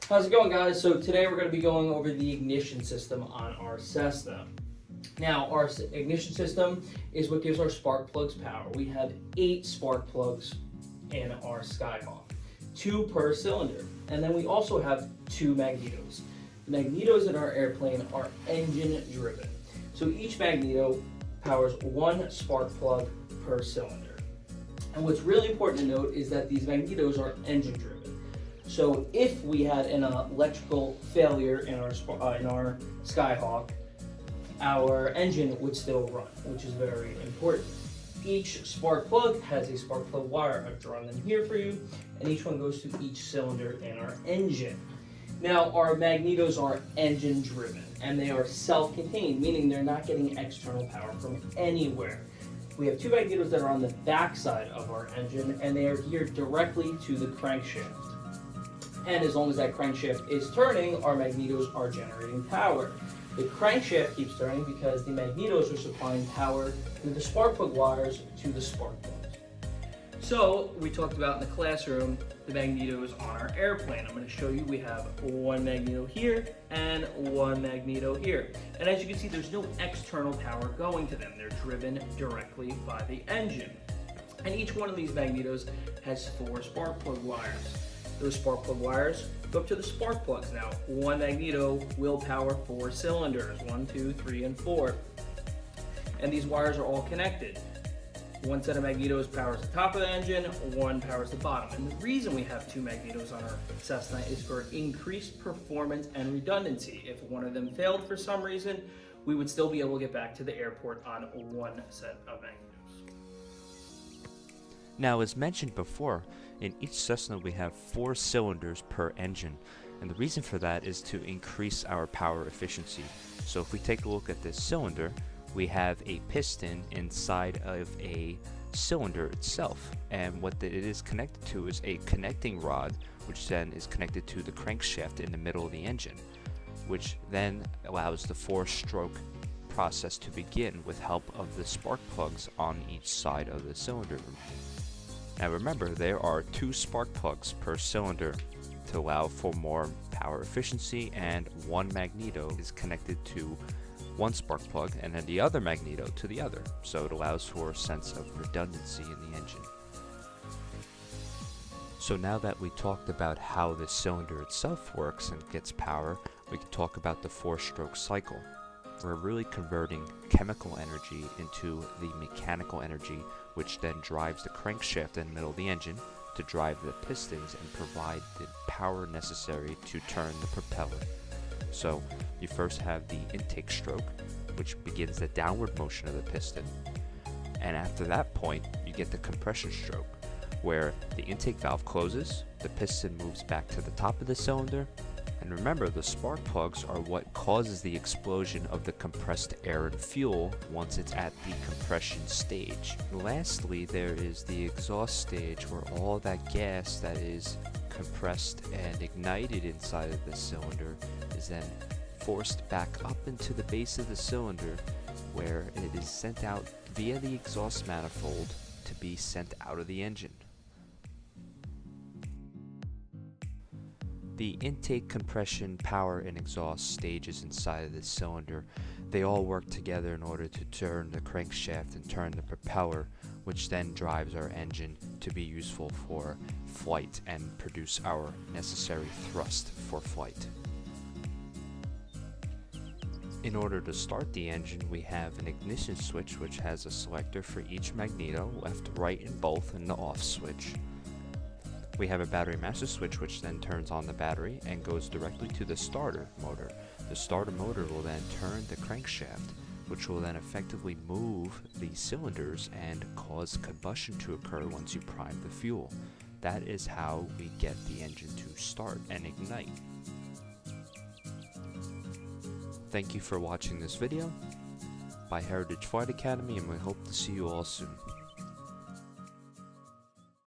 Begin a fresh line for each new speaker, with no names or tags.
How's it going, guys? So today we're going to be going over the ignition system on our Cessna. Now, our ignition system is what gives our spark plugs power. We have 8 spark plugs in our Skyhawk, 2 per cylinder, and then we also have 2 magnetos. The magnetos in our airplane are engine driven, so each magneto powers 1 spark plug per cylinder. And what's really important to note is that these magnetos are engine driven. So if we had an electrical failure in our Skyhawk, our engine would still run, which is very important. Each spark plug has a spark plug wire. I've drawn them here for you, and each one goes to each cylinder in our engine. Now, our magnetos are engine driven, and they are self-contained, meaning they're not getting external power from anywhere. We have 2 magnetos that are on the back side of our engine, and they are geared directly to the crankshaft. And as long as that crankshaft is turning, our magnetos are generating power. The crankshaft keeps turning because the magnetos are supplying power through the spark plug wires to the spark plugs. So we talked about in the classroom the magnetos on our airplane. I'm going to show you we have 1 magneto here and 1 magneto here. And as you can see, there's no external power going to them. They're driven directly by the engine. And each one of these magnetos has 4 spark plug wires. Those spark plug wires go up to the spark plugs. Now, 1 magneto will power 4 cylinders, 1, 2, 3, and 4. And these wires are all connected. 1 set of magnetos powers the top of the engine, 1 powers the bottom. And the reason we have 2 magnetos on our Cessna is for increased performance and redundancy. If one of them failed for some reason, we would still be able to get back to the airport on 1 set of magnetos.
Now, as mentioned before, in each Cessna we have 4 cylinders per engine, and the reason for that is to increase our power efficiency. So if we take a look at this cylinder, we have a piston inside of a cylinder itself, and what it is connected to is a connecting rod, which then is connected to the crankshaft in the middle of the engine, which then allows the 4-stroke process to begin with help of the spark plugs on each side of the cylinder. Now remember, there are 2 spark plugs per cylinder to allow for more power efficiency, and 1 magneto is connected to 1 spark plug and then the other magneto to the other, so it allows for a sense of redundancy in the engine. So now that we talked about how the cylinder itself works and gets power, we can talk about the 4-stroke cycle. We're really converting chemical energy into the mechanical energy, which then drives the crankshaft in the middle of the engine to drive the pistons and provide the power necessary to turn the propeller. So you first have the intake stroke, which begins the downward motion of the piston, and after that point you get the compression stroke, where the intake valve closes, the piston moves back to the top of the cylinder. And remember, the spark plugs are what causes the explosion of the compressed air and fuel once it's at the compression stage. Lastly, there is the exhaust stage, where all that gas that is compressed and ignited inside of the cylinder is then forced back up into the base of the cylinder, where it is sent out via the exhaust manifold to be sent out of the engine. The intake, compression, power, and exhaust stages inside of this cylinder, they all work together in order to turn the crankshaft and turn the propeller, which then drives our engine to be useful for flight and produce our necessary thrust for flight. In order to start the engine, we have an ignition switch which has a selector for each magneto, left, right, and both, and the off switch. We have a battery master switch, which then turns on the battery and goes directly to the starter motor. The starter motor will then turn the crankshaft, which will then effectively move the cylinders and cause combustion to occur once you prime the fuel. That is how we get the engine to start and ignite. Thank you for watching this video by Heritage Flight Academy, and we hope to see you all soon.